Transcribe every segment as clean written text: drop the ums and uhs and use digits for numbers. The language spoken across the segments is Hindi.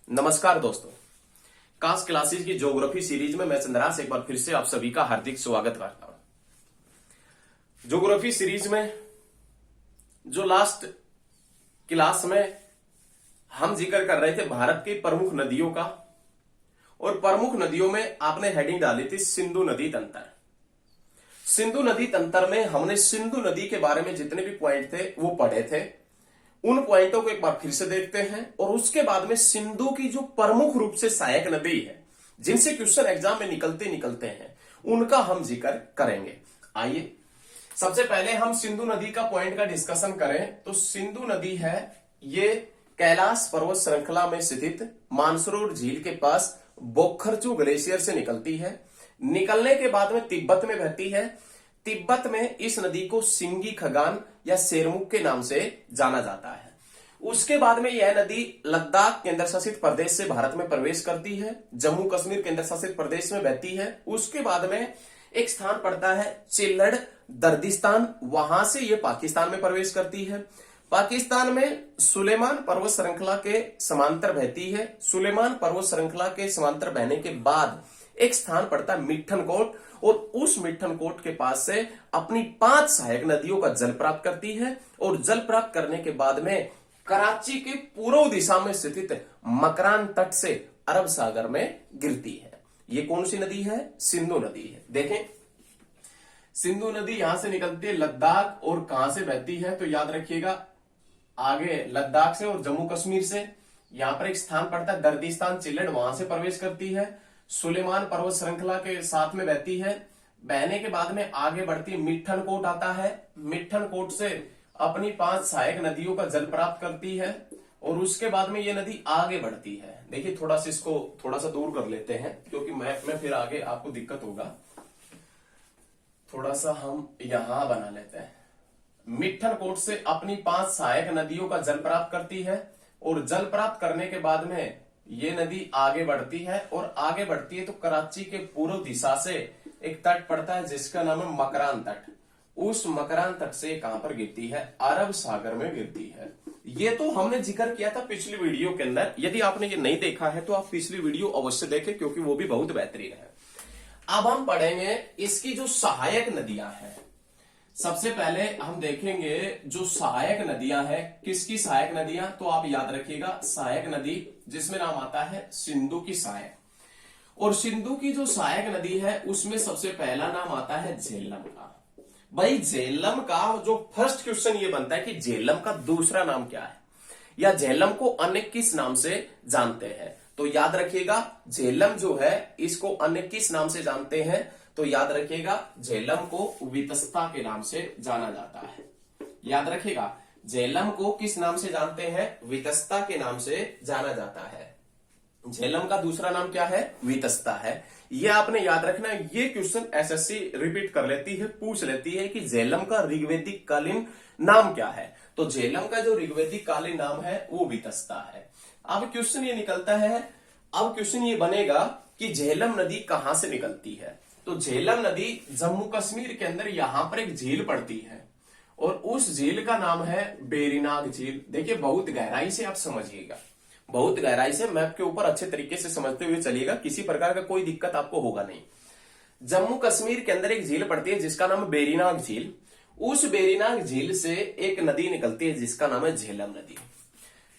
नमस्कार दोस्तों, कास्ट क्लासेस की ज्योग्राफी सीरीज में मैं चंद्रास एक बार फिर से आप सभी का हार्दिक स्वागत करता हूं। ज्योग्राफी सीरीज में जो लास्ट क्लास में हम जिक्र कर रहे थे भारत की प्रमुख नदियों का, और प्रमुख नदियों में आपने हेडिंग डाली थी सिंधु नदी तंत्र। सिंधु नदी तंत्र में हमने सिंधु नदी के बारे में जितने भी पॉइंट थे वो पढ़े थे। उन पॉइंटों को एक बार फिर से देखते हैं और उसके बाद में सिंधु की जो प्रमुख रूप से सहायक नदी है, जिनसे क्वेश्चन एग्जाम में निकलते हैं, उनका हम जिक्र करेंगे। आइए सबसे पहले हम सिंधु नदी का पॉइंट का डिस्कशन करें तो सिंधु नदी है ये कैलाश पर्वत श्रृंखला में स्थित मानसरोवर झील के पास बोखरचू ग्लेशियर से निकलती है। निकलने के बाद में तिब्बत में बहती है। तिब्बत में इस नदी को सिंगी खगान या शेरमुख के नाम से जाना जाता है। उसके बाद में यह नदी लद्दाख केंद्र शासित प्रदेश से भारत में प्रवेश करती है, जम्मू कश्मीर केंद्र शासित प्रदेश में बहती है। उसके बाद में एक स्थान पड़ता है चिल्लड़ दर्दिस्तान, वहां से यह पाकिस्तान में प्रवेश करती है। पाकिस्तान में सुलेमान पर्वत श्रृंखला के समांतर बहती है। सुलेमान पर्वत श्रृंखला के समांतर बहने के बाद एक स्थान पड़ता है मिठनकोट, और उस मिठनकोट के पास से अपनी 5 सहायक नदियों का जल प्राप्त करती है। और जल प्राप्त करने के बाद में कराची के पूर्व दिशा में स्थित मकरान तट से अरब सागर में गिरती है। ये कौन सी नदी है? सिंधु नदी है। देखें, सिंधु नदी यहां से निकलती है लद्दाख, और कहां से बहती है तो याद रखिएगा आगे लद्दाख से और जम्मू कश्मीर से। यहां पर एक स्थान पड़ता है दर्दिस्तान चिल्लड़, वहां से प्रवेश करती है। सुलेमान पर्वत श्रृंखला के साथ में बहती है। बहने के बाद में आगे बढ़ती है, मिठनकोट आता है। मिठनकोट से अपनी 5 सहायक नदियों का जल प्राप्त करती है, और उसके बाद में ये नदी आगे बढ़ती है। देखिए थोड़ा सा इसको थोड़ा सा दूर कर लेते हैं, क्योंकि मैप में फिर आगे आपको दिक्कत होगा। थोड़ा सा हम यहां बना लेते हैं। मिठनकोट से अपनी 5 सहायक नदियों का जल प्राप्त करती है, और जल प्राप्त करने के बाद में ये नदी आगे बढ़ती है, और आगे बढ़ती है तो कराची के पूर्व दिशा से एक तट पड़ता है जिसका नाम है मकरान तट। उस मकरान तट से कहां पर गिरती है? अरब सागर में गिरती है। ये तो हमने जिक्र किया था पिछली वीडियो के अंदर। यदि आपने ये नहीं देखा है तो आप पिछली वीडियो अवश्य देखें, क्योंकि वो भी बहुत बेहतरीन है। अब हम पढ़ेंगे इसकी जो सहायक नदियां हैं। सबसे पहले हम देखेंगे जो सहायक नदियां हैं। किसकी सहायक नदियां? तो आप याद रखिएगा सहायक नदी जिसमें नाम आता है सिंधु की सहायक। और सिंधु की जो सहायक नदी है उसमें सबसे पहला नाम आता है झेलम का। भाई झेलम का जो फर्स्ट क्वेश्चन ये बनता है कि झेलम का दूसरा नाम क्या है, या झेलम को अन्य किस नाम से जानते हैं? तो याद रखिएगा झेलम जो है इसको अन्य किस नाम से जानते हैं? तो याद रखिएगा झेलम को वितस्ता के नाम से जाना जाता है। याद रखिएगा झेलम को किस नाम से जानते हैं? वितस्ता के नाम से जाना जाता है। झेलम का दूसरा नाम क्या है? वितस्ता है। ये आपने याद रखना। ये क्वेश्चन एसएससी रिपीट कर लेती है, पूछ लेती है कि झेलम का ऋग्वेदिक कालीन नाम क्या है? तो झेलम का जो ऋग्वेदिक कालीन नाम है वो वितस्ता है। अब क्वेश्चन ये निकलता है, अब क्वेश्चन ये बनेगा कि झेलम नदी कहां से निकलती है? तो झेलम नदी जम्मू कश्मीर के अंदर यहां पर एक झील पड़ती है, और उस झील का नाम है बेरीनाग झील। देखिए बहुत गहराई से आप समझिएगा, बहुत गहराई से मैप के ऊपर अच्छे तरीके से समझते हुए चलिएगा, किसी प्रकार का कोई दिक्कत आपको होगा नहीं। जम्मू कश्मीर के अंदर एक झील पड़ती है जिसका नाम है बेरीनाग झील। उस बेरीनाग झील से एक नदी निकलती है जिसका नाम है झेलम नदी।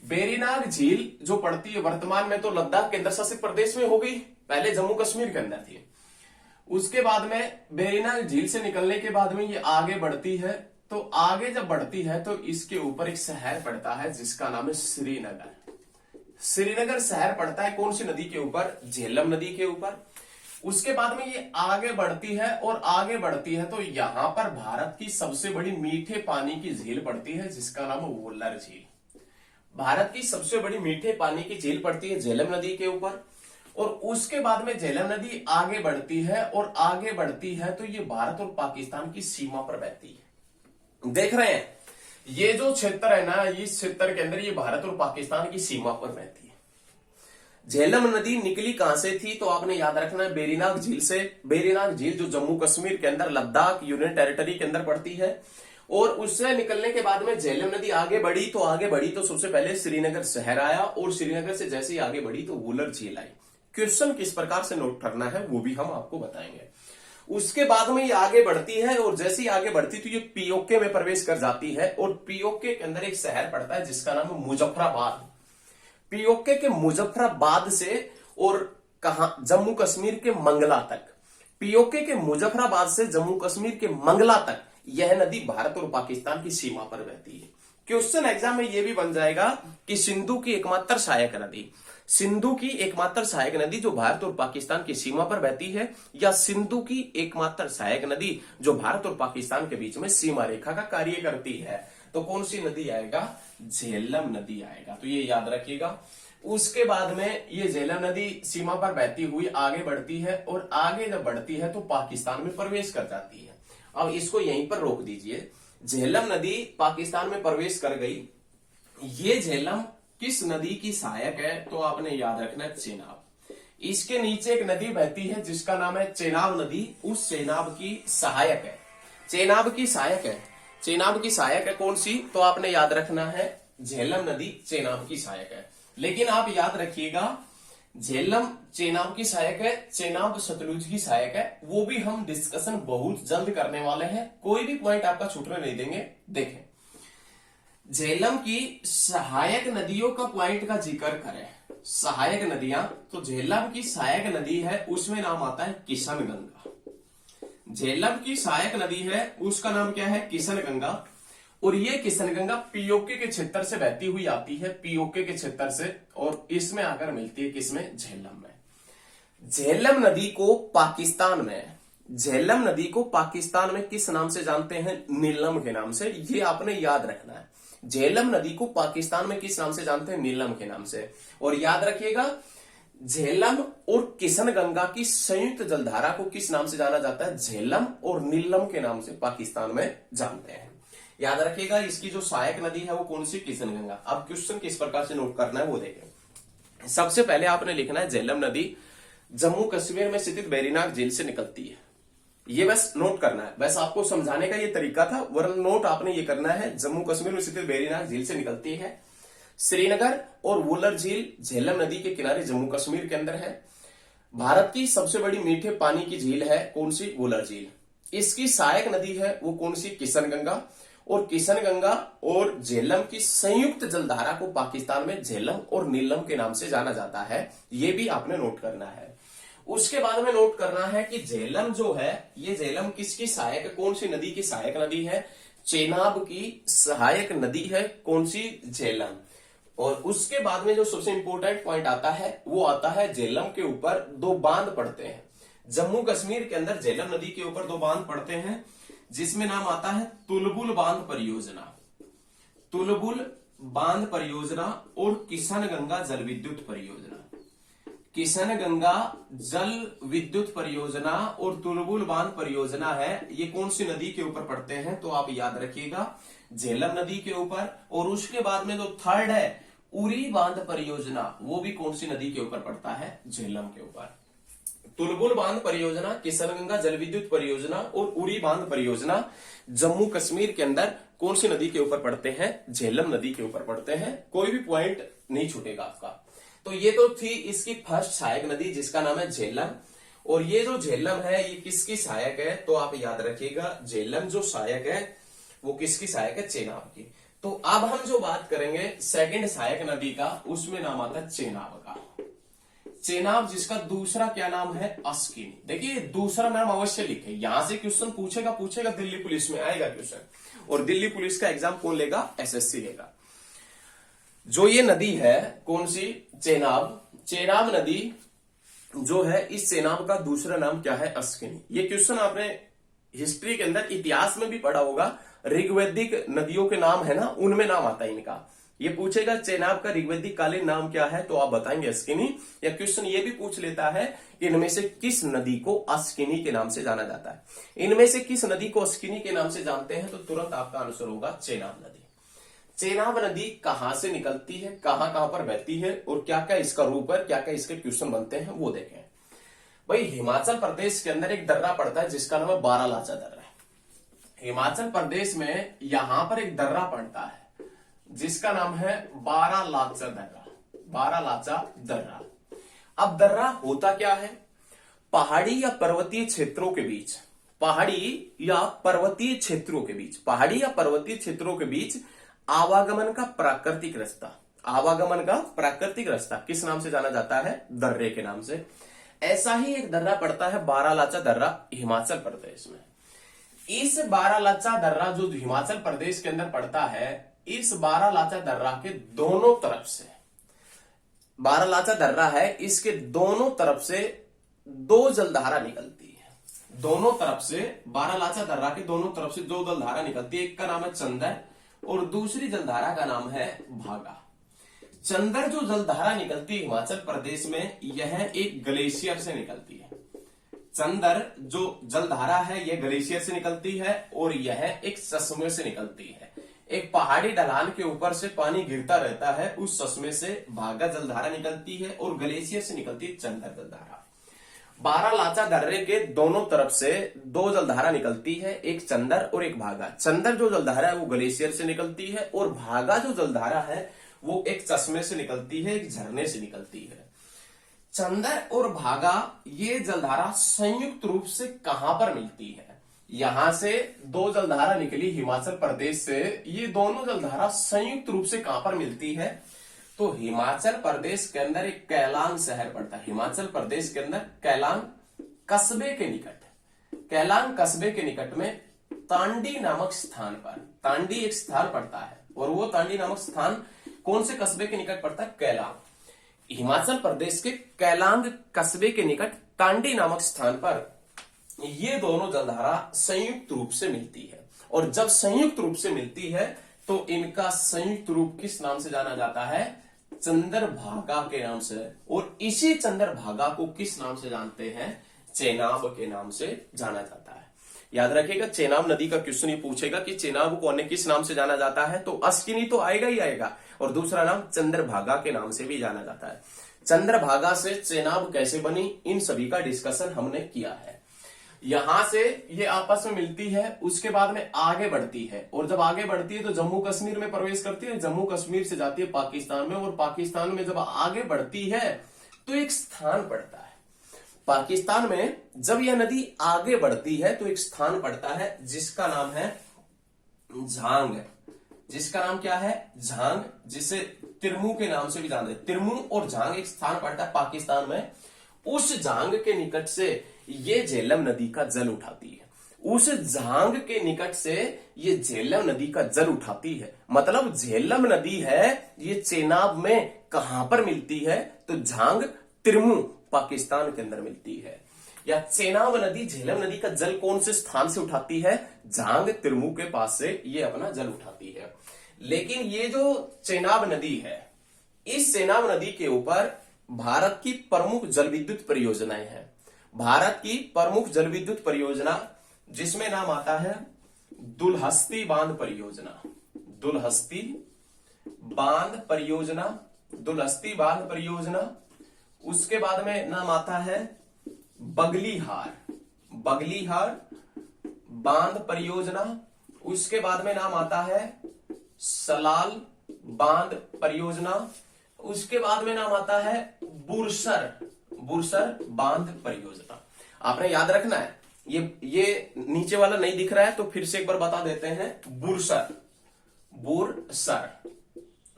बेरीनाग झील जो पड़ती है वर्तमान में तो लद्दाख केंद्र शासित प्रदेश में हो गई, पहले जम्मू कश्मीर के अंदर थी। उसके बाद में बेरीनाग झील से निकलने के बाद में ये आगे बढ़ती है, तो आगे जब बढ़ती है तो इसके ऊपर एक शहर पड़ता है जिसका नाम है श्रीनगर। श्रीनगर शहर पड़ता है कौन सी नदी के ऊपर? झेलम नदी के ऊपर। उसके बाद में ये आगे बढ़ती है, और आगे बढ़ती है तो यहां पर भारत की सबसे बड़ी मीठे पानी की झील पड़ती है जिसका नाम है वुल्लर झील। भारत की सबसे बड़ी मीठे पानी की झील पड़ती है झेलम नदी के ऊपर। और उसके बाद में झेलम नदी आगे बढ़ती है, और आगे बढ़ती है तो ये भारत और पाकिस्तान की सीमा पर बहती है। देख रहे हैं ये जो क्षेत्र है ना, इस क्षेत्र के अंदर ये भारत और पाकिस्तान की सीमा पर बहती है। झेलम नदी निकली कहां से थी? तो आपने याद रखना है बेरीनाग झील से। बेरीनाग झील जो जम्मू कश्मीर के अंदर लद्दाख यूनियन टेरिटरी के अंदर पड़ती है, और उससे निकलने के बाद में झेलम नदी आगे बढ़ी तो सबसे पहले श्रीनगर शहर आया, और श्रीनगर से जैसे ही आगे बढ़ी तो वुलर झील आई। क्वेश्चन किस प्रकार से नोट करना है वो भी हम आपको बताएंगे। उसके बाद में ये आगे बढ़ती है, और जैसे ही आगे बढ़ती तो ये पीओके में प्रवेश कर जाती है, और पीओके के अंदर एक शहर पड़ता है जिसका नाम है मुजफ्फराबाद। पीओके के मुजफ्फराबाद से और कहा जम्मू कश्मीर के मंगला तक, पीओके के मुजफ्फराबाद से जम्मू कश्मीर के मंगला तक यह नदी भारत और पाकिस्तान की सीमा पर बहती है। क्वेश्चन एग्जाम में यह भी बन जाएगा कि सिंधु की एकमात्र सहायक नदी, सिंधु की एकमात्र सहायक नदी जो भारत और पाकिस्तान की सीमा पर बहती है, या सिंधु की एकमात्र सहायक नदी जो भारत और पाकिस्तान के बीच में सीमा रेखा का कार्य करती है, तो कौन सी नदी आएगा? झेलम नदी आएगा। तो ये याद रखिएगा। उसके बाद में ये झेलम नदी सीमा पर बहती हुई आगे बढ़ती है, और आगे जब बढ़ती है तो पाकिस्तान में प्रवेश कर जाती है। अब इसको यहीं पर रोक दीजिए। झेलम नदी पाकिस्तान में प्रवेश कर गई। ये झेलम किस नदी की सहायक है? तो आपने याद रखना है चेनाब। इसके नीचे एक नदी बहती है जिसका नाम है चेनाब नदी, उस चेनाब की सहायक है। चेनाब की सहायक है, चेनाब की सहायक है कौन सी? तो आपने याद रखना है झेलम नदी चेनाब की सहायक है। लेकिन आप याद रखिएगा झेलम चेनाब की सहायक है, चेनाब सतलुज की सहायक है, वो भी हम डिस्कशन बहुत जल्द करने वाले हैं। कोई भी पॉइंट आपका छूटने नहीं देंगे। देखें, झेलम की सहायक नदियों का पॉइंट का जिक्र करें, सहायक नदियां, तो झेलम की सहायक नदी है उसमें नाम आता है किशन गंगा। झेलम की सहायक नदी है उसका नाम क्या है? किशन गंगा। और ये किशन गंगा पीओके के क्षेत्र से बहती हुई आती है, पीओके के क्षेत्र से, और इसमें आकर मिलती है किसमें? झेलम में। झेलम नदी को पाकिस्तान में, झेलम नदी को पाकिस्तान में किस नाम से जानते हैं? नीलम के नाम से। ये आपने याद रखना है। झेलम नदी को पाकिस्तान में किस नाम से जानते हैं? नीलम के नाम से। और याद रखिएगा झेलम और किशन गंगा की संयुक्त जलधारा को किस नाम से जाना जाता है? झेलम और नीलम के नाम से पाकिस्तान में जानते हैं। याद रखिएगा इसकी जो सहायक नदी है वो कौन सी? किशन गंगा। अब क्वेश्चन किस प्रकार से नोट करना है वो देखें। सबसे पहले आपने लिखना है झेलम नदी जम्मू कश्मीर में स्थित वेरीनाग झील से निकलती है। ये बस नोट करना है, बस आपको समझाने का ये तरीका था, वरना नोट आपने ये करना है। जम्मू कश्मीर में स्थित वेरीनाग झील से निकलती है। श्रीनगर और वुलर झील झेलम नदी के किनारे जम्मू कश्मीर के अंदर है। भारत की सबसे बड़ी मीठे पानी की झील है कौन सी? वुलर झील। इसकी सहायक नदी है वो कौन सी? किशन गंगा। और किशन गंगा और झेलम की संयुक्त जलधारा को पाकिस्तान में झेलम और नीलम के नाम से जाना जाता है। ये भी आपने नोट करना है। उसके बाद में नोट करना है कि झेलम जो है, ये झेलम किसकी सहायक है? कौन सी नदी की सहायक नदी है? चेनाब की सहायक नदी है कौन सी? झेलम। और उसके बाद में जो सबसे इंपॉर्टेंट पॉइंट आता है वो आता है झेलम के ऊपर दो बांध पड़ते हैं। जम्मू कश्मीर के अंदर झेलम नदी के ऊपर दो बांध पड़ते हैं जिसमें नाम आता है तुलबुल बांध परियोजना, तुलबुल बांध परियोजना और किशन गंगा जल विद्युत परियोजना। किशन गंगा जल विद्युत परियोजना और तुलबुल बांध परियोजना है, ये कौन सी नदी के ऊपर पड़ते हैं? तो आप याद रखिएगा झेलम नदी के ऊपर। और उसके बाद में जो थर्ड है उरी बांध परियोजना, वो भी कौन सी नदी के ऊपर पड़ता है? झेलम के ऊपर। तुलबुल बांध परियोजना, किशन गंगा जल विद्युत परियोजना और उरी बांध परियोजना जम्मू कश्मीर के अंदर कौन सी नदी के ऊपर पड़ते हैं? झेलम नदी के ऊपर पड़ते हैं। कोई भी पॉइंट नहीं छूटेगा आपका। तो ये तो थी इसकी फर्स्ट सहायक नदी जिसका नाम है झेलम। और ये जो झेलम है ये किसकी सहायक है? तो आप याद रखिएगा झेलम जो सहायक है वो किसकी सहायक है? चेनाब की। तो अब हम जो बात करेंगे सेकंड सहायक नदी का, उसमें नाम आता है चेनाब का। चेनाब जिसका दूसरा क्या नाम है? अस्किनी। देखिए दूसरा नाम अवश्य लिखे, यहां से क्वेश्चन पूछेगा दिल्ली पुलिस में आएगा क्वेश्चन। और दिल्ली पुलिस का एग्जाम कौन लेगा? एसएससी लेगा। जो ये नदी है कौन सी? चेनाब। चेनाब नदी जो है, इस चेनाब का दूसरा नाम क्या है? अस्किनी। ये क्वेश्चन आपने हिस्ट्री के अंदर इतिहास में भी पढ़ा होगा। ऋग्वैदिक नदियों के नाम है ना, उनमें नाम आता है इनका। ये पूछेगा चेनाब का ऋग्वैदिक कालीन नाम क्या है? तो आप बताएंगे अस्किनी। या क्वेश्चन ये भी पूछ लेता है इनमें से किस नदी को अस्किनी के नाम से जाना जाता है? इनमें से किस नदी को अस्किनी के नाम से जानते हैं? तो तुरंत आपका आंसर होगा चेनाब नदी। चेनाब नदी कहां से निकलती है, कहां कहां पर बहती है, और क्या क्या इसका रूप है, क्या क्या इसके क्वेश्चन बनते हैं वो देखें। भाई हिमाचल प्रदेश के अंदर एक दर्रा पड़ता है जिसका नाम है बारालाचा दर्रा। हिमाचल प्रदेश में यहां पर एक दर्रा पड़ता है जिसका नाम है बारालाचा दर्रा। बारालाचा दर्रा। अब दर्रा होता क्या है? पहाड़ी या पर्वतीय क्षेत्रों के बीच, पहाड़ी या पर्वतीय क्षेत्रों के बीच, पहाड़ी या पर्वतीय क्षेत्रों के बीच आवागमन का प्राकृतिक रास्ता, आवागमन का प्राकृतिक रास्ता किस नाम से जाना जाता है? दर्रे के नाम से। ऐसा ही एक दर्रा पड़ता है बारालाचा दर्रा हिमाचल प्रदेश में। इस बारालाचा दर्रा जो हिमाचल प्रदेश के अंदर पड़ता है, इस बारालाचा दर्रा के दोनों तरफ से, बारालाचा दर्रा है, इसके दोनों तरफ से दो जलधारा निकलती है। दोनों तरफ से, बारालाचा दर्रा के दोनों तरफ से दो जलधारा निकलती है। एक का नाम है चंदर और दूसरी जलधारा का नाम है भागा। चंदर जो जलधारा निकलती है हिमाचल प्रदेश में, यह एक ग्लेशियर से निकलती है। चंदर जो जलधारा है यह ग्लेशियर से निकलती है और यह एक चश्मे से निकलती है। एक पहाड़ी ढलान के ऊपर से पानी गिरता रहता है, उस चश्मे से भागा जलधारा निकलती है और ग्लेशियर से निकलती है चंदर जलधारा। बारालाचा दर्रे के दोनों तरफ से दो जलधारा निकलती है, एक चंदर और एक भागा। चंदर जो जलधारा है वो ग्लेशियर से निकलती है और भागा जो जलधारा है वो एक चश्मे से निकलती है, एक झरने से निकलती है। चंदर और भागा ये जलधारा संयुक्त रूप से कहां पर मिलती है? यहां से दो जलधारा निकली हिमाचल प्रदेश से, ये दोनों जलधारा संयुक्त रूप से कहां पर मिलती है? तो हिमाचल प्रदेश के अंदर एक कैलांग शहर पड़ता है। हिमाचल प्रदेश के अंदर कैलांग कस्बे के निकट, कैलांग कस्बे के निकट में तांडी नामक स्थान पर, तांडी एक स्थान पड़ता है और वो तांडी नामक स्थान कौन से कस्बे के निकट पड़ता है? कैलांग। हिमाचल प्रदेश के कैलांग कस्बे के निकट तांडी नामक स्थान पर ये दोनों जलधारा संयुक्त रूप से मिलती है। और जब संयुक्त रूप से मिलती है तो इनका संयुक्त रूप किस नाम से जाना जाता है? चंद्रभागा के नाम से। और इसी चंद्रभागा को किस नाम से जानते हैं? चेनाब के नाम से जाना जाता है। याद रखिएगा, चेनाब नदी का क्वेश्चन ये पूछेगा कि चेनाब को अन्य किस नाम से जाना जाता है, तो अश्किनी तो आएगा ही आएगा और दूसरा नाम चंद्रभागा के नाम से भी जाना जाता है। चंद्रभागा से चेनाब कैसे बनी, इन सभी का डिस्कशन हमने किया है। यहां से ये आपस में मिलती है, उसके बाद में आगे बढ़ती है और जब आगे बढ़ती है तो जम्मू कश्मीर में प्रवेश करती है, जम्मू कश्मीर से जाती है पाकिस्तान में और पाकिस्तान में जब आगे बढ़ती है तो एक स्थान पड़ता है। पाकिस्तान में जब यह नदी आगे बढ़ती है तो एक स्थान पड़ता है जिसका नाम है झांग। जिसका नाम क्या है? झांग, जिसे तिरमू के नाम से भी जानते हैं। तिरमू और झांग एक स्थान पड़ता है पाकिस्तान में। उस झांग के निकट से ये झेलम नदी का जल उठाती है। उस झांग के निकट से ये झेलम नदी का जल उठाती है। मतलब झेलम नदी है ये चेनाब में कहां पर मिलती है? तो झांग तिरमू पाकिस्तान के अंदर मिलती है। या चेनाब नदी झेलम नदी का जल कौन से स्थान से उठाती है? झांग तिरमू के पास से ये अपना जल उठाती है। लेकिन ये जो चेनाब नदी है, इस चेनाब नदी के ऊपर भारत की प्रमुख जल विद्युत परियोजनाएं हैं। भारत की प्रमुख जल विद्युत परियोजना जिसमें नाम आता है दुलहस्ती बांध परियोजना। दुलहस्ती बांध परियोजना, दुलहस्ती बांध परियोजना। उसके बाद में नाम आता है बगलीहार, बगलीहार बांध परियोजना। उसके बाद में नाम आता है सलाल बांध परियोजना। उसके बाद में नाम आता है बुरसर, बुरसर बांध परियोजना। आपने याद रखना है, ये नीचे वाला नहीं दिख रहा है तो फिर से एक बार बता देते हैं। बुरसर, बुरसर,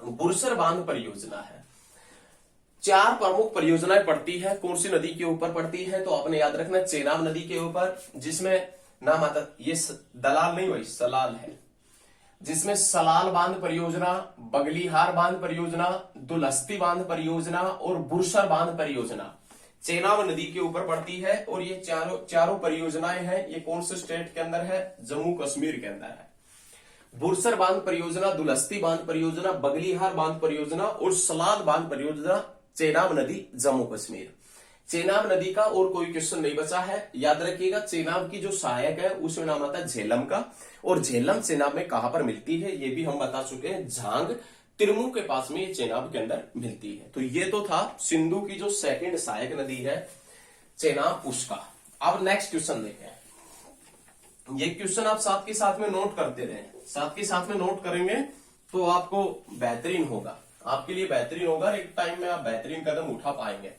बुरसर बांध परियोजना है। चार प्रमुख परियोजनाएं पड़ती है। कौन सी नदी के ऊपर पड़ती है? तो आपने याद रखना चेनाब नदी के ऊपर, जिसमें नाम आता, ये दलाल नहीं वही सलाल है, जिसमें सलाल बांध परियोजना, बगलीहार बांध परियोजना, दुलहस्ती बांध परियोजना और बुरसर बांध परियोजना चेनाब नदी के ऊपर पड़ती है। और ये चारों परियोजनाएं हैं, ये कौन से स्टेट के अंदर है? जम्मू कश्मीर के अंदर है। बुरसर बांध परियोजना, दुलहस्ती बांध परियोजना, बगलीहार बांध परियोजना और सलाल बांध परियोजना चेनाब नदी जम्मू कश्मीर। चेनाब नदी का और कोई क्वेश्चन नहीं बचा है। याद रखिएगा, चेनाब की जो सहायक है उसमें नाम आता है झेलम का। और झेलम चेनाब में कहां पर मिलती है ये भी हम बता चुके हैं। झांग तिरमू के पास में ये चेनाब के अंदर मिलती है। तो ये तो था सिंधु की जो सेकंड सहायक नदी है चेनाब, उसका। अब नेक्स्ट क्वेश्चन देखें। ये क्वेश्चन आप साथ के साथ में नोट करते रहे, साथ के साथ में नोट करेंगे तो आपको बेहतरीन होगा, आपके लिए बेहतरीन होगा, एक टाइम में आप बेहतरीन कदम उठा पाएंगे।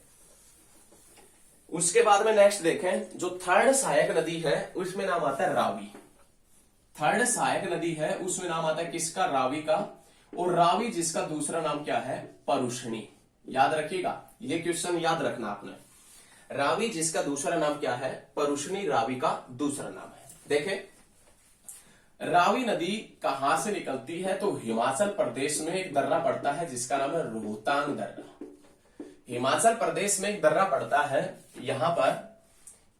उसके बाद में नेक्स्ट देखें, जो थर्ड सहायक नदी है उसमें नाम आता है रावी। थर्ड सहायक नदी है उसमें नाम आता है किसका? रावी का। और रावी जिसका दूसरा नाम क्या है? परुष्णी। याद रखिएगा, ये क्वेश्चन याद रखना आपने। रावी जिसका दूसरा नाम क्या है? परुष्णी, रावी का दूसरा नाम है। देखें, रावी नदी कहां से निकलती है? तो हिमाचल प्रदेश में एक दर्रा पड़ता है जिसका नाम है रोहतांग दर्रा। हिमाचल प्रदेश में एक दर्रा पड़ता है, यहां पर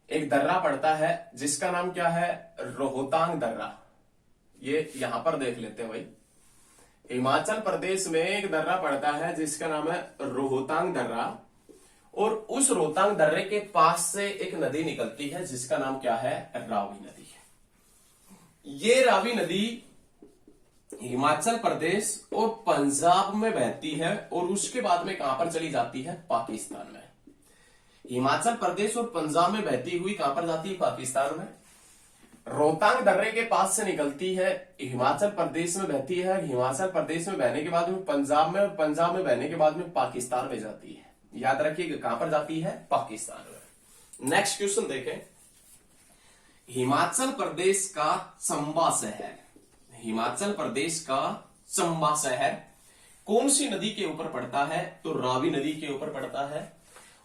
एक दर्रा पड़ता है जिसका नाम क्या है? रोहतांग दर्रा। ये यहां पर देख लेते हैं भाई, हिमाचल प्रदेश में एक दर्रा पड़ता है जिसका नाम है रोहतांग दर्रा, और उस रोहतांग दर्रे के पास से एक नदी निकलती है जिसका नाम क्या है? रावी नदी। ये रावी नदी हिमाचल प्रदेश और पंजाब में बहती है और उसके बाद में कहां पर चली जाती है? पाकिस्तान में। हिमाचल प्रदेश और पंजाब में बहती हुई कहां पर जाती है? पाकिस्तान में। रोहतांग दर्रे के पास से निकलती है, हिमाचल प्रदेश में बहती है, हिमाचल प्रदेश में बहने के बाद में पंजाब में, और पंजाब में बहने के बाद में पाकिस्तान में जाती है। याद रखिएगा, कहां पर जाती है? पाकिस्तान में। नेक्स्ट क्वेश्चन देखें, हिमाचल प्रदेश का चंबा शहर, हिमाचल प्रदेश का चंबा शहर कौन सी नदी के ऊपर पड़ता है? तो रावी नदी के ऊपर पड़ता है।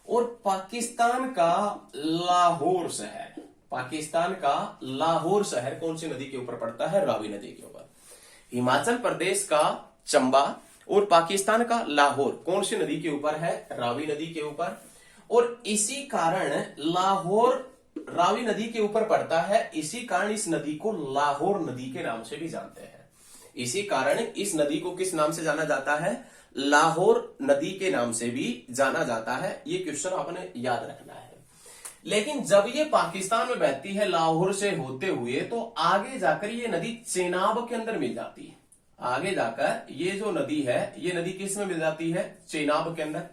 और पाकिस्तान का लाहौर शहर, पाकिस्तान का लाहौर शहर कौन सी नदी के ऊपर पड़ता है? रावी नदी के ऊपर। हिमाचल प्रदेश का चंबा और पाकिस्तान का लाहौर कौन सी नदी के ऊपर है? रावी नदी के ऊपर। और इसी कारण लाहौर रावी नदी के ऊपर पड़ता है, इसी कारण इस नदी को लाहौर नदी के नाम से भी जानते हैं। इसी कारण इस नदी को किस नाम से जाना जाता है? लाहौर नदी के नाम से भी जाना जाता है। ये क्वेश्चन आपने याद रखना है। लेकिन जब ये पाकिस्तान में बहती है लाहौर से होते हुए, तो आगे जाकर ये नदी चेनाब के अंदर मिल जाती है। आगे जाकर ये जो नदी है, ये नदी किस में मिल जाती है? चेनाब के अंदर।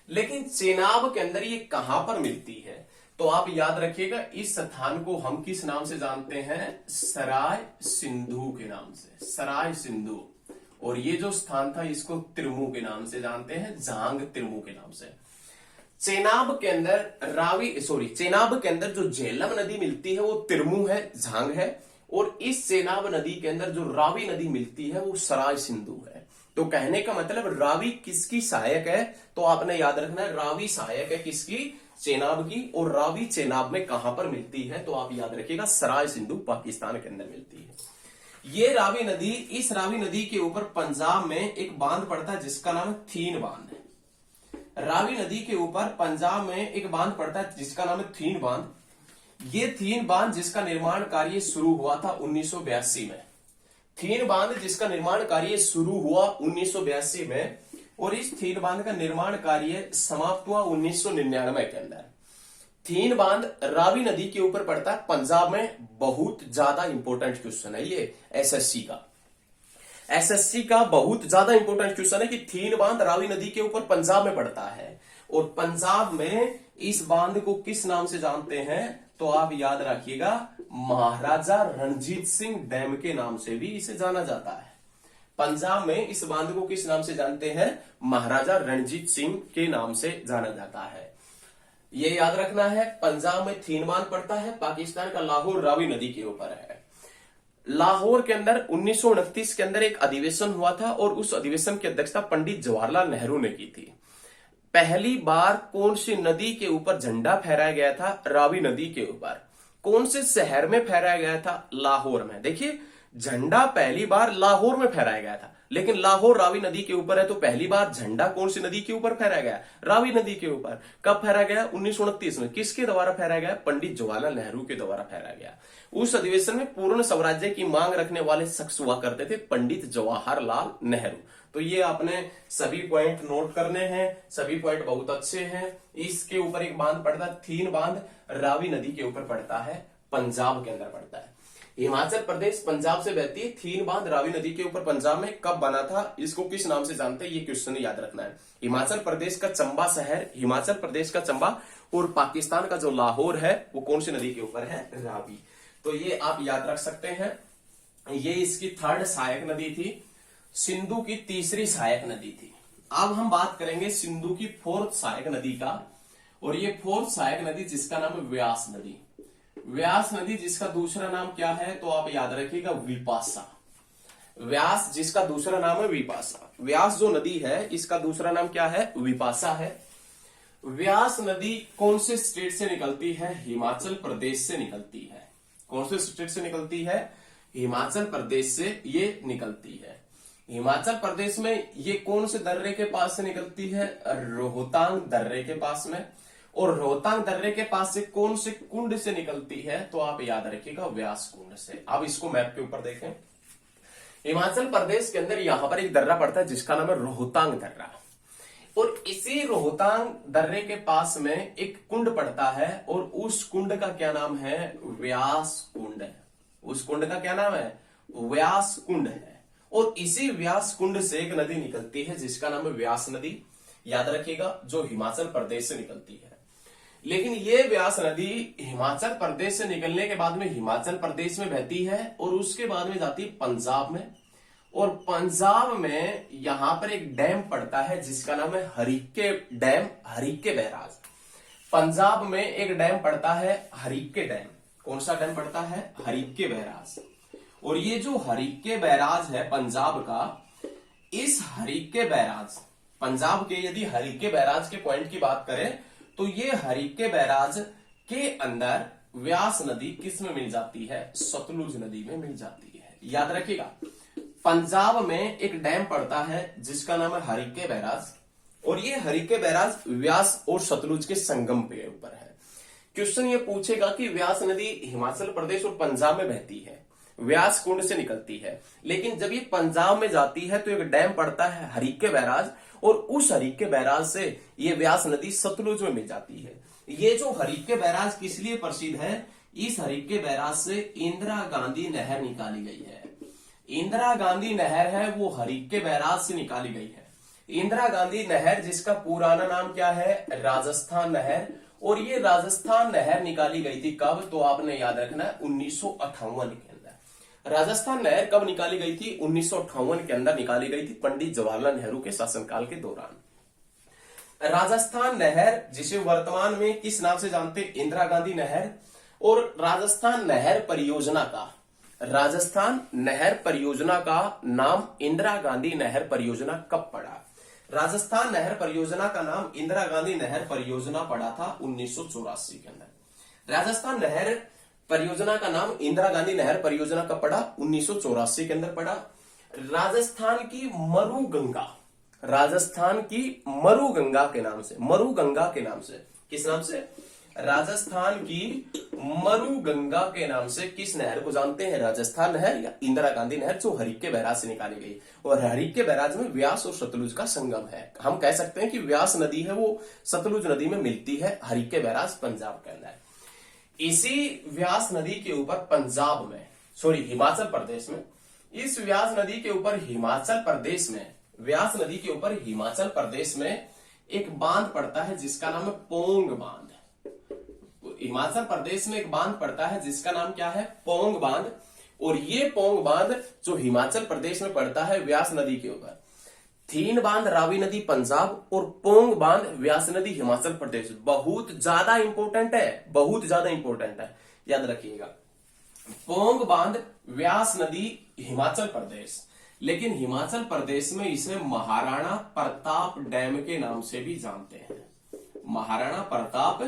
लेकिन चेनाब के अंदर ये कहां पर मिलती है? तो आप याद रखिएगा, इस स्थान को हम किस नाम से जानते हैं? सराय सिंधु के नाम से, सराय सिंधु। और ये जो स्थान था इसको तिरमू के नाम से जानते हैं, झांग तिरमू के नाम से। चेनाब के अंदर चेनाब के अंदर जो झेलम नदी मिलती है वो तिरमू है, झांग है। और इस चेनाब नदी के अंदर जो रावी नदी मिलती है वो सराय सिंधु है। तो कहने का मतलब रावी किसकी सहायक है? तो आपने याद रखना है, रावी सहायक है किसकी? चेनाब की। और रावी चेनाब में कहां पर मिलती है? तो आप याद रखिएगा, सराय सिंधु पाकिस्तान के अंदर मिलती है। ये रावी नदी, इस रावी नदी के ऊपर पंजाब में एक बांध पड़ता है जिसका नाम है थीन बांध है। रावी नदी के ऊपर पंजाब में एक बांध पड़ता है जिसका नाम है थीन बांध। ये थीन बांध जिसका निर्माण कार्य शुरू हुआ था 1982 में। थीन बांध जिसका निर्माण कार्य शुरू हुआ 1982 में, और इस थीन बांध का निर्माण कार्य समाप्त हुआ 1999 के अंदर। थीन बांध रावी नदी के ऊपर पड़ता है पंजाब में। बहुत ज्यादा इंपॉर्टेंट क्वेश्चन है ये एसएससी का। एसएससी का बहुत ज्यादा इंपॉर्टेंट क्वेश्चन है कि थीन बांध रावी नदी के ऊपर पंजाब में पड़ता है, और पंजाब में इस बांध को किस नाम से जानते हैं? तो आप याद रखिएगा, महाराजा रणजीत सिंह डैम के नाम से भी इसे जाना जाता है। पंजाब में इस बांध को किस नाम से जानते हैं? महाराजा रणजीत सिंह के नाम से जाना जाता है। ये याद रखना है, पंजाब में थीन बांध पड़ता है, पाकिस्तान का लाहौर रावी नदी के ऊपर है। लाहौर के अंदर 1929 के अंदर एक अधिवेशन हुआ था, और उस अधिवेशन की अध्यक्षता पंडित जवाहरलाल नेहरू ने की थी। पहली बार कौन सी नदी के ऊपर झंडा फहराया गया था? रावी नदी के ऊपर। कौन से शहर में फहराया गया था? लाहौर में। देखिए, झंडा पहली बार लाहौर में फहराया गया था, लेकिन लाहौर रावी नदी के ऊपर है, तो पहली बार झंडा कौन सी नदी के ऊपर फहराया गया? रावी नदी के ऊपर। कब फहराया गया? 1929 में। किसके द्वारा फहराया गया? पंडित जवाहरलाल नेहरू के द्वारा फहराया गया। उस अधिवेशन में पूर्ण स्वराज्य की मांग रखने वाले शख्स हुआ करते थे पंडित जवाहरलाल नेहरू। तो ये आपने सभी पॉइंट नोट करने हैं, सभी पॉइंट बहुत अच्छे हैं। इसके ऊपर एक बांध पड़ता है थीन बांध, रावी नदी के ऊपर पड़ता है, पंजाब के अंदर पड़ता है। हिमाचल प्रदेश पंजाब से बहती है, थीन बांध रावी नदी के ऊपर पंजाब में कब बना था? इसको किस नाम से जानते हैं? ये क्वेश्चन याद रखना है। हिमाचल प्रदेश का चंबा शहर, हिमाचल प्रदेश का चंबा, और पाकिस्तान का जो लाहौर है वो कौन सी नदी के ऊपर है? रावी। तो ये आप याद रख सकते हैं। ये इसकी थर्ड सहायक नदी थी, सिंधु की तीसरी सहायक नदी थी। अब हम बात करेंगे सिंधु की फोर्थ सहायक नदी का, और ये फोर्थ सहायक नदी जिसका नाम है व्यास नदी। व्यास नदी जिसका दूसरा नाम क्या है, तो आप याद रखिएगा विपाशा। व्यास जिसका दूसरा नाम है विपाशा। व्यास जो नदी है इसका दूसरा नाम क्या है, विपाशा है। व्यास नदी कौन से स्टेट से निकलती है, हिमाचल प्रदेश से निकलती है। कौन से स्टेट से निकलती है, हिमाचल प्रदेश से ये निकलती है। हिमाचल प्रदेश में ये कौन से दर्रे के पास से निकलती है, रोहतांग दर्रे के पास में। और रोहतांग दर्रे के पास से कौन से कुंड से निकलती है, तो आप याद रखिएगा व्यास कुंड से। अब इसको मैप के ऊपर देखें। हिमाचल प्रदेश के अंदर यहां पर एक दर्रा पड़ता है जिसका नाम है रोहतांग दर्रा, और इसी रोहतांग दर्रे के पास में एक कुंड पड़ता है, और उस कुंड का क्या नाम है, व्यास कुंड। उस कुंड का क्या नाम है, व्यास कुंड है। और इसी व्यास कुंड से एक नदी निकलती है जिसका नाम है व्यास नदी, याद रखिएगा, जो हिमाचल प्रदेश से निकलती है। लेकिन ये व्यास नदी हिमाचल प्रदेश से निकलने के बाद में हिमाचल प्रदेश में बहती है, और उसके बाद में जाती है पंजाब में। और पंजाब में यहां पर एक डैम पड़ता है जिसका नाम है हरिक्के डैम, हरिक्के बैराज। पंजाब में एक डैम पड़ता है हरिक्के डैम। कौन सा डैम पड़ता है, हरिक्के बैराज। और ये जो हरिक्के बैराज है पंजाब का, इस हरिक्के बैराज, पंजाब के यदि हरिक्के बैराज के पॉइंट की बात करें, तो ये हरिक्के बैराज के अंदर व्यास नदी किस में मिल जाती है, सतलुज नदी में मिल जाती है। याद रखिएगा, पंजाब में एक डैम पड़ता है जिसका नाम है हरिक्के बैराज, और ये हरिक्के बैराज व्यास और सतलुज के संगम पे ऊपर है। क्वेश्चन ये पूछेगा कि व्यास नदी हिमाचल प्रदेश और पंजाब में बहती है, व्यास कुंड से निकलती है, लेकिन जब ये पंजाब में जाती है तो एक डैम पड़ता है हरिक्के बैराज, और उस हरिक्के बैराज से ये व्यास नदी सतलुज में मिल जाती है। ये जो हरिक्के बैराज किस लिए प्रसिद्ध है, इस हरिक्के बैराज से इंदिरा गांधी नहर निकाली गई है। इंदिरा गांधी नहर है वो हरिक्के बैराज से निकाली गई है। इंदिरा गांधी नहर जिसका पुराना नाम क्या है, राजस्थान नहर। और ये राजस्थान नहर निकाली गई थी कब, तो आपने याद रखना है 1958 के अंदर। राजस्थान नहर कब निकाली गई थी, 1958 के अंदर निकाली गई थी, पंडित जवाहरलाल नेहरू के शासनकाल के दौरान। राजस्थान नहर जिसे वर्तमान में किस नाम से जानते, इंदिरा गांधी नहर। और राजस्थान नहर परियोजना का, राजस्थान नहर परियोजना का नाम इंदिरा गांधी नहर परियोजना कब पड़ा, राजस्थान नहर परियोजना का नाम इंदिरा गांधी नहर परियोजना पड़ा था 1984 के अंदर। राजस्थान नहर परियोजना का नाम इंदिरा गांधी नहर परियोजना कब पड़ा, 1984 के अंदर पड़ा। राजस्थान की मरुगंगा, राजस्थान की मरुगंगा के नाम से, मरुगंगा के नाम से, किस नाम से, राजस्थान की मरुगंगा के नाम से किस नहर को जानते हैं, राजस्थान नहर या इंदिरा गांधी नहर, जो हरिक्के बैराज से निकाली गई। और हरिक्के बैराज में व्यास और सतलुज का संगम है। हम कह सकते हैं कि व्यास नदी है वो सतलुज नदी में मिलती है, हरिक्के बैराज पंजाब के अंदर। इसी व्यास नदी के ऊपर पंजाब में, सॉरी हिमाचल प्रदेश में, इस व्यास नदी के ऊपर हिमाचल प्रदेश में, व्यास नदी के ऊपर हिमाचल प्रदेश में एक बांध पड़ता है जिसका नाम है पोंग बांध। हिमाचल प्रदेश में एक बांध पड़ता है जिसका नाम क्या है, पोंग बांध। और ये पोंग बांध जो हिमाचल प्रदेश में पड़ता है व्यास नदी के ऊपर, थीन बांध रावी नदी पंजाब और पोंग बांध व्यास नदी हिमाचल प्रदेश। बहुत ज्यादा इंपॉर्टेंट है, बहुत ज्यादा इंपॉर्टेंट है, याद रखिएगा। पोंग बांध व्यास नदी हिमाचल प्रदेश, लेकिन हिमाचल प्रदेश में इसे महाराणा प्रताप डैम के नाम से भी जानते हैं, महाराणा प्रताप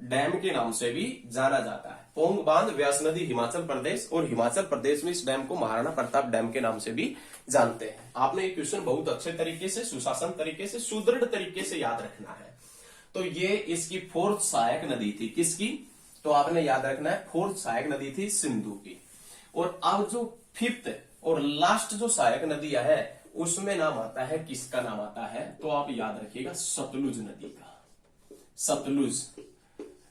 डैम के नाम से भी जाना जाता है। पोंग बांध व्यास नदी हिमाचल प्रदेश, और हिमाचल प्रदेश में इस डैम को महाराणा प्रताप डैम के नाम से भी जानते हैं। आपने ये क्वेश्चन बहुत अच्छे तरीके से, सुशासन तरीके से, सुदृढ़ तरीके से याद रखना है। तो ये इसकी फोर्थ सहायक नदी थी, किसकी, तो आपने याद रखना है फोर्थ सहायक नदी थी सिंधु की। और अब जो फिफ्थ और लास्ट जो सहायक नदियां है उसमें नाम आता है, किसका नाम आता है, तो आप याद रखिएगा सतलुज नदी का। सतलुज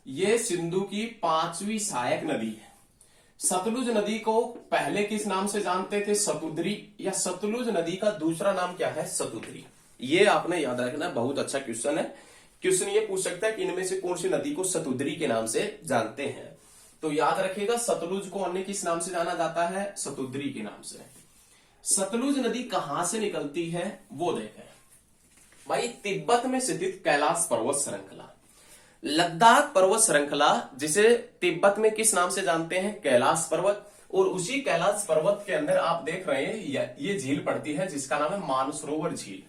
ये सिंधु की 5वीं सहायक नदी है। सतलुज नदी को पहले किस नाम से जानते थे, सतुद्री, या सतलुज नदी का दूसरा नाम क्या है, सतुद्री। ये आपने याद रखना, बहुत अच्छा क्वेश्चन है। क्वेश्चन ये पूछ सकता है कि इनमें से कौन सी नदी को सतुद्री के नाम से जानते हैं। तो याद रखिएगा सतलुज को अन्य किस नाम से जाना जाता है, सतुद्री के नाम से। सतलुज नदी कहां से निकलती है वो देखें भाई, तिब्बत में स्थित कैलाश पर्वत श्रृंखला, लद्दाख पर्वत श्रृंखला, जिसे तिब्बत में किस नाम से जानते हैं, कैलाश पर्वत। और उसी कैलाश पर्वत के अंदर आप देख रहे हैं ये झील पड़ती है जिसका नाम है मानसरोवर झील।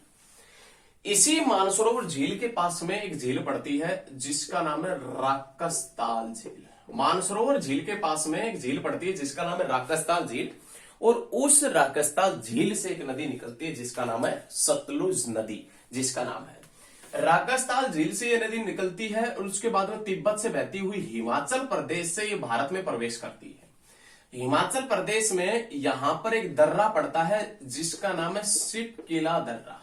इसी मानसरोवर झील के पास में एक झील पड़ती है जिसका नाम है राकसताल झील। मानसरोवर झील के पास में एक झील पड़ती है जिसका नाम है राकसताल झील, और उस राकसताल झील से एक नदी निकलती है जिसका नाम है सतलुज नदी, जिसका नाम है राकसताल झील से ये नदी निकलती है और उसके बाद में तिब्बत से बहती हुई हिमाचल प्रदेश से ये भारत में प्रवेश करती है। हिमाचल प्रदेश में यहां पर एक दर्रा पड़ता है जिसका नाम है शिवकिला दर्रा।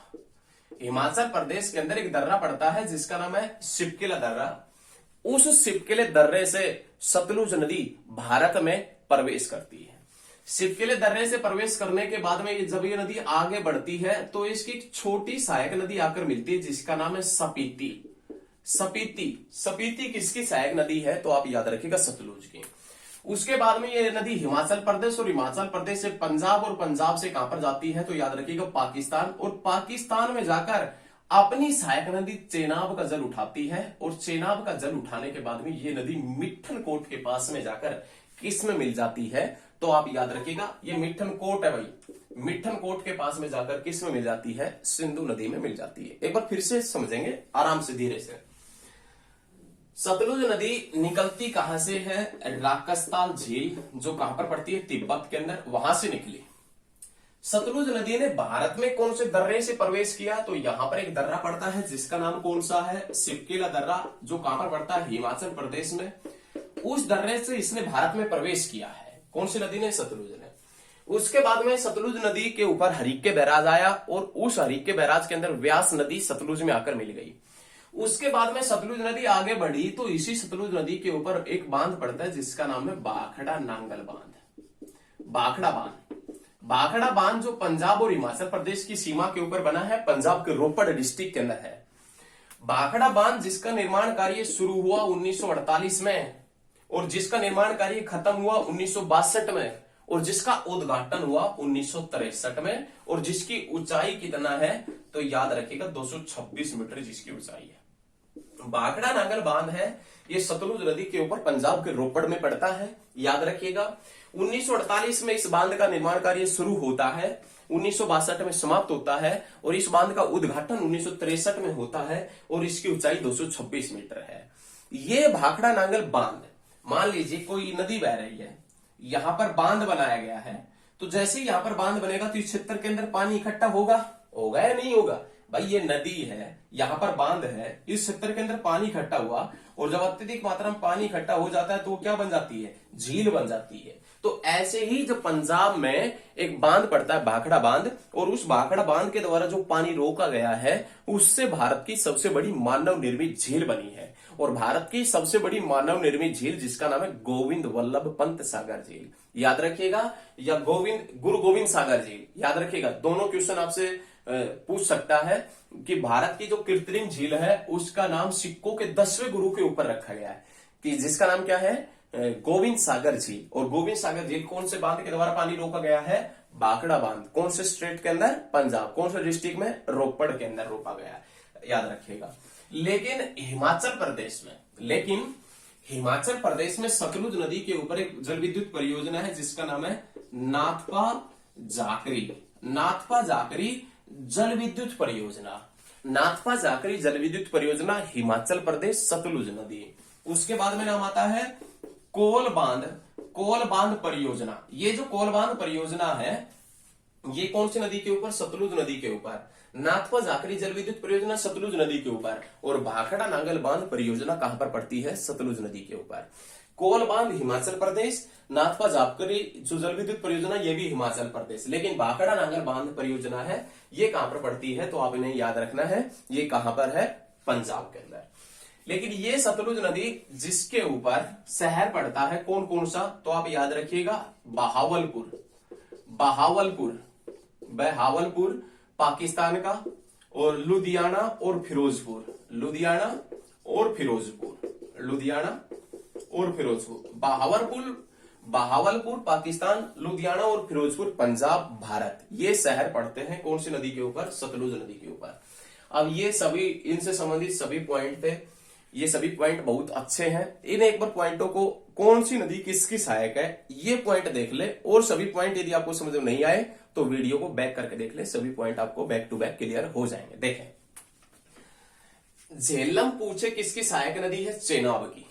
हिमाचल प्रदेश के अंदर एक दर्रा पड़ता है जिसका नाम है शिवकिला दर्रा। उस शिवकिले दर्रे से सतलुज नदी भारत में प्रवेश करती है। शिवकिले दर्रे से प्रवेश करने के बाद में जब ये नदी आगे बढ़ती है तो इसकी एक छोटी सहायक नदी आकर मिलती है जिसका नाम है सपीति। सपीति किसकी सहायक नदी है, तो आप याद रखिएगा सतलुज की। उसके बाद में ये नदी हिमाचल प्रदेश और हिमाचल प्रदेश से पंजाब और पंजाब से कहां पर जाती है, तो याद रखिएगा पाकिस्तान। और पाकिस्तान में जाकर अपनी सहायक नदी चेनाब का जल उठाती है और चेनाब का जल उठाने के बाद में ये नदी मिठन कोट के पास में जाकर किस में मिल जाती है, तो आप याद रखिएगा ये मिठन कोट है भाई, मिठन कोट के पास में जाकर किस में मिल जाती है, सिंधु नदी में मिल जाती है। एक बार फिर से समझेंगे आराम से धीरे से। सतलुज नदी निकलती कहां से है, राकसताल झील जो कहां पर पड़ती है, तिब्बत के अंदर, वहां से निकली। सतलुज नदी ने भारत में कौन से दर्रे से प्रवेश किया, तो यहां पर एक दर्रा पड़ता है जिसका नाम कौन सा है, शिवकिला दर्रा, जो कहां पर पड़ता है, हिमाचल प्रदेश में। उस दर्रे से इसने भारत में प्रवेश किया है। कौन सी नदी ने, सतलुज ने। उसके बाद में सतलुज नदी के ऊपर हरिक्के बैराज आया और उस हरिक्के बैराज के अंदर व्यास नदी सतलुज में आकर मिल गई। उसके बाद में सतलुज नदी आगे बढ़ी तो इसी सतलुज नदी के ऊपर एक बांध पड़ता है जिसका नाम है बाखड़ा नांगल बांध। बाखड़ा बांध जो पंजाब और हिमाचल प्रदेश की सीमा के ऊपर बना है, पंजाब के रोपड़ डिस्ट्रिक्ट के अंदर है। बाखड़ा बांध जिसका निर्माण कार्य शुरू हुआ 1948 में और जिसका निर्माण कार्य खत्म हुआ 1962 में और जिसका उद्घाटन हुआ 1963 में और जिसकी ऊंचाई कितना है, तो याद रखिएगा 226 मीटर जिसकी ऊंचाई है। बाखड़ा नांगल बांध है, ये सतलुज नदी के ऊपर पंजाब के रोपड़ में पड़ता है, याद रखिएगा। 1948 में इस बांध का निर्माण कार्य शुरू होता है, 1962 में समाप्त होता है और इस बांध का उद्घाटन 1963 में होता है और इसकी ऊंचाई 226 मीटर है। ये भाखड़ा नांगल बांध, मान लीजिए कोई नदी बह रही है, यहां पर बांध बनाया गया है, तो जैसे ही यहां पर बांध बनेगा तो इस क्षेत्र के अंदर पानी इकट्ठा होगा या नहीं होगा, भाई ये नदी है, यहां पर बांध है, इस क्षेत्र के अंदर पानी इकट्ठा हुआ और जब अत्यधिक मात्रा में पानी इकट्ठा हो जाता है तो वो क्या बन जाती है, झील बन जाती है। तो ऐसे ही जब पंजाब में एक बांध पड़ता है भाखड़ा बांध और उस भाखड़ा बांध के द्वारा जो पानी रोका गया है उससे भारत की सबसे बड़ी मानव निर्मित झील बनी है। और भारत की सबसे बड़ी मानव निर्मित झील जिसका नाम है गोविंद वल्लभ पंत सागर झील, याद रखिएगा, या गुरु गोविंद सागर झील, याद रखिएगा। दोनों क्वेश्चन आपसे पूछ सकता है कि भारत की जो कृत्रिम झील है उसका नाम सिक्कों के 10वें गुरु के ऊपर रखा गया है कि जिसका नाम क्या है, गोविंद सागर झील। और गोविंद सागर झील कौन से बांध के द्वारा पानी रोका गया है, भाखड़ा बांध। कौन से स्टेट के अंदर, पंजाब। कौन से डिस्ट्रिक्ट में, रोपड़ के अंदर रोका गया है, याद रखिएगा। लेकिन हिमाचल प्रदेश में सतलुज नदी के ऊपर एक जल विद्युत परियोजना है जिसका नाम है नाथपा जाकरी जल विद्युत परियोजना। नाथपा जाकरी जल विद्युत परियोजना, हिमाचल प्रदेश, सतलुज नदी। उसके बाद में नाम आता है कोल बांध परियोजना। ये जो कोल बांध परियोजना है ये कौन सी नदी के ऊपर, सतलुज नदी के ऊपर। नाथपा जाकरी जल विद्युत परियोजना सतलुज नदी के ऊपर और भाखड़ा नांगल बांध परियोजना कहां पर पड़ती है, सतलुज नदी के ऊपर। कोल बांध हिमाचल प्रदेश, नाथपा जाकरी जो जल विद्युत परियोजना ये भी हिमाचल प्रदेश, लेकिन भाखड़ा नांगल बांध परियोजना है ये कहां पर पड़ती है, तो आप इन्हें याद रखना है, ये कहां पर है, पंजाब के अंदर। लेकिन ये सतलुज नदी जिसके ऊपर शहर पड़ता है कौन कौन सा, तो आप याद रखिएगा बहावलपुर पाकिस्तान का, और लुधियाना और फिरोजपुर और फिरोजपुर। बहावलपुर पाकिस्तान, लुधियाना और फिरोजपुर पंजाब भारत। ये शहर पड़ते हैं कौन सी नदी के ऊपर? सतलुज नदी के ऊपर। अब ये सभी इनसे संबंधित सभी पॉइंट थे, ये सभी पॉइंट बहुत अच्छे हैं। इन एक बार पॉइंटों को, कौन सी नदी किसकी सहायक है, ये पॉइंट देख ले। और सभी पॉइंट यदि आपको समझ में नहीं आए तो वीडियो को बैक करके देख ले, सभी पॉइंट आपको बैक टू बैक क्लियर हो जाएंगे। देखें, झेलम पूछे किसकी सहायक नदी है? चेनाब की।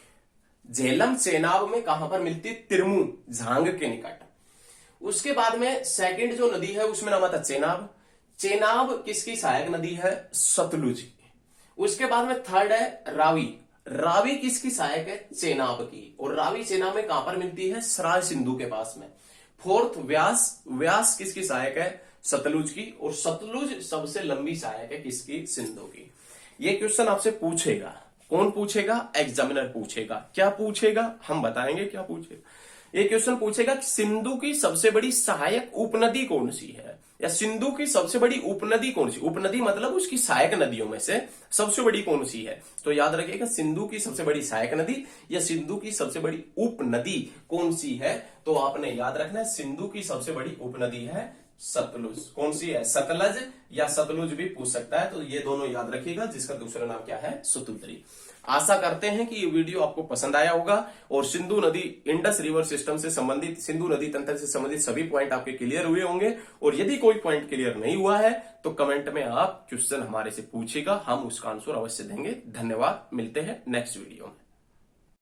झेलम चेनाब में कहां पर मिलती है? तिरमू, झांग के निकट। उसके बाद में सेकंड जो नदी है उसमें नाम आता चेनाब। चेनाब किसकी सहायक नदी है? सतलुज की। उसके बाद में थर्ड है रावी। रावी किसकी सहायक है? चेनाब की। और रावी चेनाब में कहां पर मिलती है? सराय सिंधु के पास में। फोर्थ व्यास। व्यास किसकी सहायक है? सतलुज की। और सतलुज सबसे लंबी सहायक है किसकी? सिंधु की। ये क्वेश्चन आपसे पूछेगा। कौन पूछेगा? एग्जामिनर पूछेगा। क्या पूछेगा? हम बताएंगे क्या पूछेगा। ये क्वेश्चन पूछेगा कि सिंधु की सबसे बड़ी सहायक उपनदी कौन सी है, या सिंधु की सबसे बड़ी उपनदी कौन सी? उपनदी मतलब उसकी सहायक नदियों में से सबसे बड़ी कौन सी है? तो याद रखिएगा, सिंधु की सबसे बड़ी सहायक नदी या सिंधु की सबसे बड़ी उपनदी कौन सी है? तो आपने याद रखना है, सिंधु की सबसे बड़ी उपनदी है सतलुज। कौन सी है? सतलज या सतलुज भी पूछ सकता है, तो ये दोनों याद रखिएगा, जिसका दूसरा नाम क्या है? सतुद्री। आशा करते हैं कि ये वीडियो आपको पसंद आया होगा और सिंधु नदी, इंडस रिवर सिस्टम से संबंधित, सिंधु नदी तंत्र से संबंधित सभी पॉइंट आपके क्लियर हुए होंगे। और यदि कोई पॉइंट क्लियर नहीं हुआ है तो कमेंट में आप क्वेश्चन हमारे से पूछिएगा, हम उसका आंसर अवश्य देंगे। धन्यवाद, मिलते हैं नेक्स्ट वीडियो में।